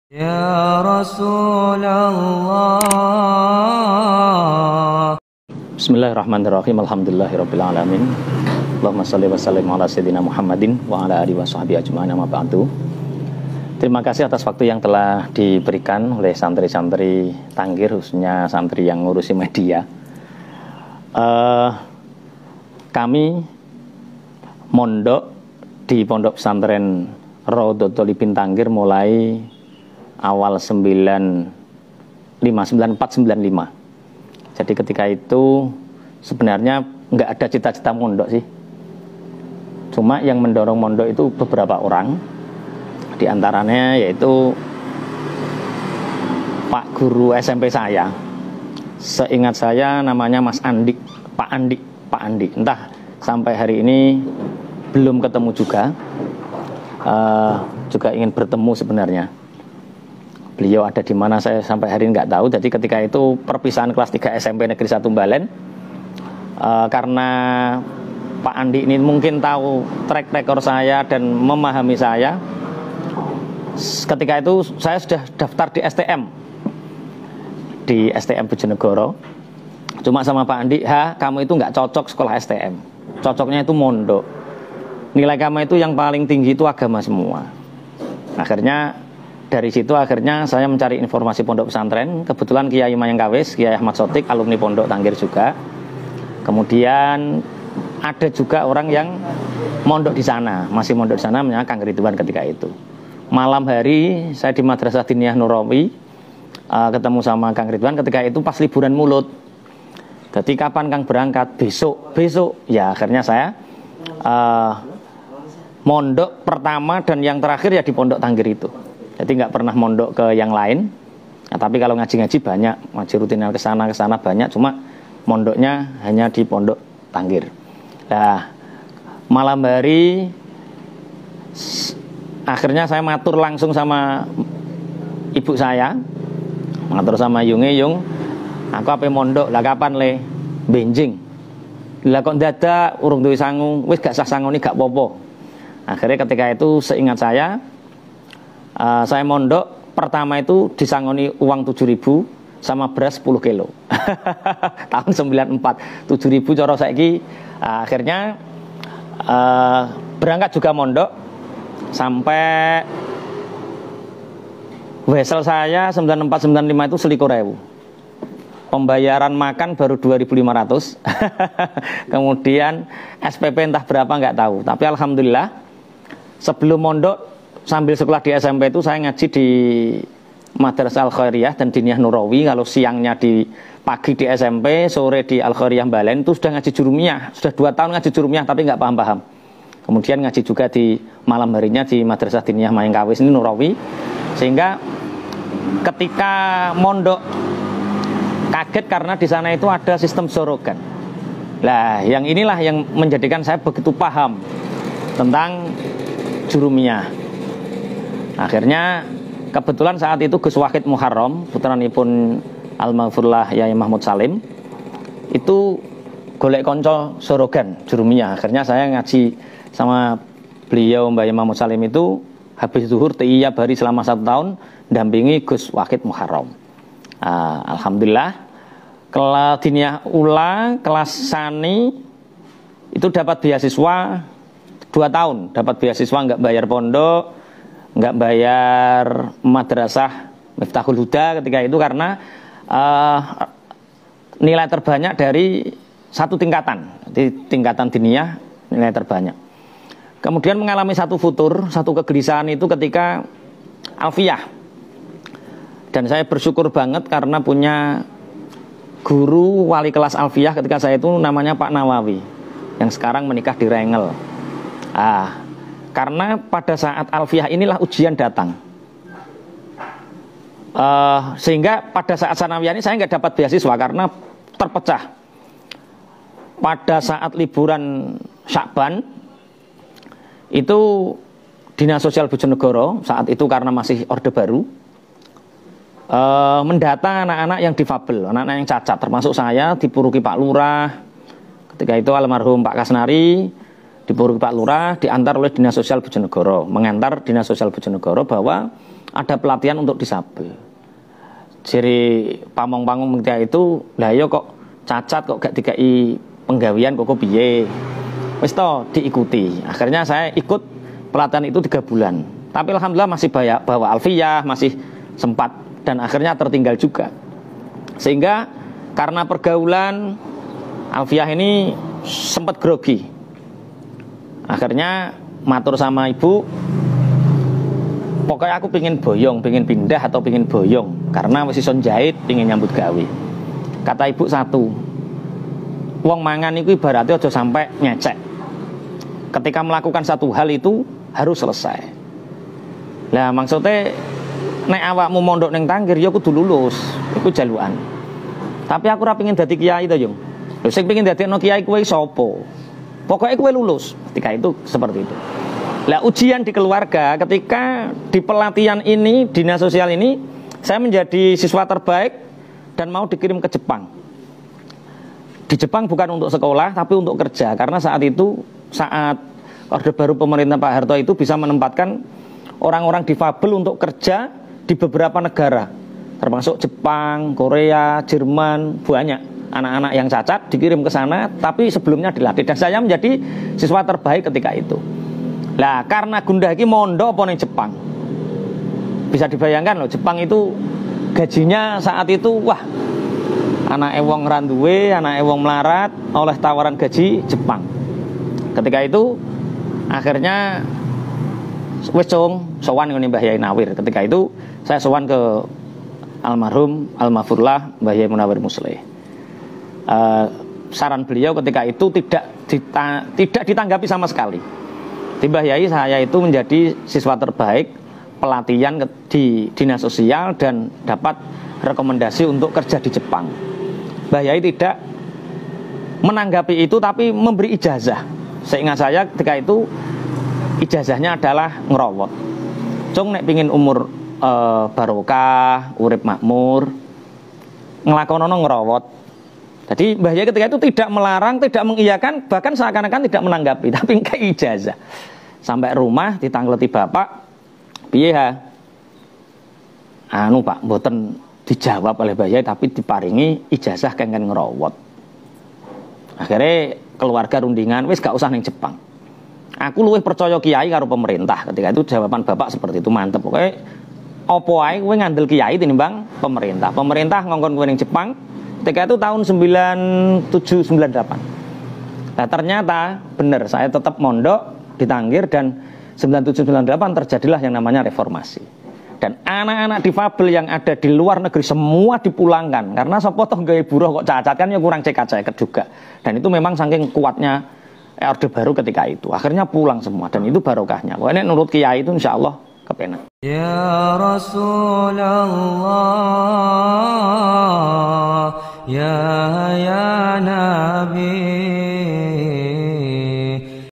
Ya Rasulullah. Bismillahirrahmanirrahim. Alhamdulillahirabbil alamin. Allahumma shalli wa sallim ala sayyidina Muhammadin wa ala alihi washabbihi ajmain, amma ba'du. Terima kasih atas waktu yang telah diberikan oleh santri-santri Tanggir, khususnya santri yang ngurusi media. Kami mondok di Pondok Pesantren Raudhatul Thalibin Tanggir mulai awal 94-95. Jadi ketika itu sebenarnya nggak ada cita-cita mondok sih. Cuma yang mendorong mondok itu beberapa orang. Di antaranya yaitu Pak Guru SMP saya. Seingat saya namanya Mas Andi, Pak Andi. Entah sampai hari ini belum ketemu juga. Juga ingin bertemu sebenarnya. Beliau ada di mana saya sampai hari ini nggak tahu. Jadi ketika itu perpisahan kelas 3 SMP Negeri 1 Mbalen, karena Pak Andi ini mungkin tahu track record saya dan memahami saya. Ketika itu saya sudah daftar di STM Bojonegoro. Cuma sama Pak Andi, kamu itu nggak cocok sekolah STM. Cocoknya itu mondok. Nilai kamu itu yang paling tinggi itu agama semua. Akhirnya dari situ saya mencari informasi pondok pesantren. Kebetulan Kiai Mayangkawis, Kiai Ahmad Sotik, alumni Pondok Tanggir juga. Kemudian ada juga orang yang mondok di sana, masih mondok di sana, namanya Kang Ridwan ketika itu. Malam hari saya di Madrasah Diniyah Nurawi, ketemu sama Kang Ridwan ketika itu pas liburan Maulud. Jadi kapan Kang berangkat? Besok. Ya akhirnya saya mondok pertama dan yang terakhir ya di Pondok Tanggir itu. Jadi nggak pernah mondok ke yang lain. Nah, tapi kalau ngaji banyak, ngaji rutinal ke sana banyak. Cuma mondoknya hanya di Pondok Tanggir. Nah, malam hari akhirnya saya matur langsung sama ibu saya, matur sama Yung, aku apa mondok lah kapan le benjing. Lah kok dadak urung duwe sangu, wis gak sah sangoni gak popo. Akhirnya ketika itu seingat saya mondok pertama itu disangoni uang 7.000 sama beras 10 kilo. Tahun 94, 7.000 cara saiki. Akhirnya berangkat juga mondok sampai wesel saya 94-95 itu 21.000. Pembayaran makan baru 2.500. Kemudian SPP entah berapa nggak tahu. Tapi alhamdulillah sebelum mondok sambil sekolah di SMP itu saya ngaji di Madrasah Al-Khairiyah dan Diniyah Nurawi. Kalau siangnya di pagi di SMP, sore di Al-Khairiyah Mbalen itu sudah ngaji jurumiyah. Sudah 2 tahun ngaji jurumiyah tapi nggak paham-paham. Kemudian ngaji juga di malam harinya di Madrasah Diniyah Mayangkawis ini Nurawi. Sehingga ketika mondok kaget karena di sana itu ada sistem sorogan. Lah, yang inilah yang menjadikan saya begitu paham tentang jurumiyah. Akhirnya kebetulan saat itu Gus Wahid Muharram, putranipun Almarhumullah Yai Mahmud Salim, itu golek konco sorogan jurumiyah. Akhirnya saya ngaji sama beliau Mbak Yai Mahmud Salim itu habis zuhur tiap hari selama 1 tahun dampingi Gus Wahid Muharram. Alhamdulillah kelas diniyah ula, kelas sani itu dapat beasiswa 2 tahun, dapat beasiswa nggak bayar pondok, nggak bayar madrasah Miftahul Huda ketika itu karena nilai terbanyak dari satu tingkatan, di tingkatan diniyah nilai terbanyak. Kemudian mengalami satu futur, satu kegelisahan itu ketika Alfiyah. Dan saya bersyukur banget karena punya guru wali kelas Alfiyah ketika saya itu namanya Pak Nawawi, yang sekarang menikah di Rengel. Karena pada saat Alfiyah inilah ujian datang. Sehingga pada saat sanawiyah ini saya nggak dapat beasiswa karena terpecah. Pada saat liburan Syakban itu Dinas Sosial Bojonegoro saat itu karena masih Orde Baru mendata anak-anak yang difabel, anak-anak yang cacat, termasuk saya dipuruki Pak Lurah. Ketika itu almarhum Pak Kasnari di Purwokerto Pak Lurah diantar oleh Dinas Sosial Bojonegoro, mengantar Dinas Sosial Bojonegoro bahwa ada pelatihan untuk disabel. Jadi pamong-pamong ketika itu, lah yo kok cacat kok gak dikai penggawean kok piye. Wis to diikuti. Akhirnya saya ikut pelatihan itu 3 bulan. Tapi alhamdulillah masih bawa alfiyah, masih sempat, dan akhirnya tertinggal juga. Sehingga karena pergaulan alfiyah ini sempat grogi. Akhirnya matur sama ibu, pokoknya aku pingin boyong, pingin pindah atau pingin boyong karena masih son jahit, pingin nyambut gawe. Kata ibu satu, wong mangan itu ibaratnya aja sampai nyecek. Ketika melakukan satu hal itu harus selesai. Lah maksudnya nek awakmu mondok ning Tanggir ya kudu lulus, iku jalukan. Tapi aku ora pengin dadi kiai to, Yung. Lho sing pengin dadekno kiai kowe sapa? Pokoke kowe lulus. Ketika itu seperti itu. Lah ujian di keluarga ketika di pelatihan ini, dinas sosial ini, saya menjadi siswa terbaik dan mau dikirim ke Jepang. Di Jepang bukan untuk sekolah tapi untuk kerja, karena saat itu saat Orde Baru pemerintah Pak Harto itu bisa menempatkan orang-orang difabel untuk kerja di beberapa negara, termasuk Jepang, Korea, Jerman, banyak anak-anak yang cacat dikirim ke sana, tapi sebelumnya dilatih, dan saya menjadi siswa terbaik ketika itu. Lah karena gundah iki mondok apa ning Jepang, bisa dibayangkan loh, Jepang itu gajinya saat itu wah, anak wong randuwe, anak wong melarat oleh tawaran gaji Jepang. Ketika itu akhirnya wis sowan ngene Mbah Yai Nawir. Ketika itu saya sowan ke almarhum almafurlah Mbah Yai Munawir Musleh. Saran beliau ketika itu tidak ditanggapi sama sekali. Di Mbah Yai saya itu menjadi siswa terbaik pelatihan di dinas sosial dan dapat rekomendasi untuk kerja di Jepang. Mbah Yai tidak menanggapi itu tapi memberi ijazah. Seingat saya ketika itu ijazahnya adalah ngerawat. Cung nek pingin umur barokah, urip makmur, ngelakonono ngerawat. Jadi Mbah Yai ketika itu tidak melarang, tidak mengiyakan, bahkan seakan-akan tidak menanggapi, tapi kayak ijazah. Sampai rumah ditangleti bapak, piye ha? Anu Pak, mboten dijawab oleh Mbah Yai tapi diparingi ijazah kengken ngerawat. Akhirnya keluarga rundingan, wis gak usah ning Jepang. Aku luwih percaya kiai karo pemerintah. Ketika itu jawaban bapak seperti itu, mantep. Pokoknya opo ae kowe ngandel kiai tinimbang pemerintah. Pemerintah ngongkon kowe ning Jepang. Ketika itu tahun 97-98. Nah ternyata benar, saya tetap mondok di Tanggir dan 97-98 terjadilah yang namanya reformasi. Dan anak-anak difabel yang ada di luar negeri semua dipulangkan. Karena sapa toh gawe buruh kok cacat kan ya kurang cekak-ceket juga. Dan itu memang saking kuatnya Orde Baru ketika itu. Akhirnya pulang semua dan itu barokahnya. Pokoknya nurut kiai itu insya Allah kepenak. Ya Rasulullah, ya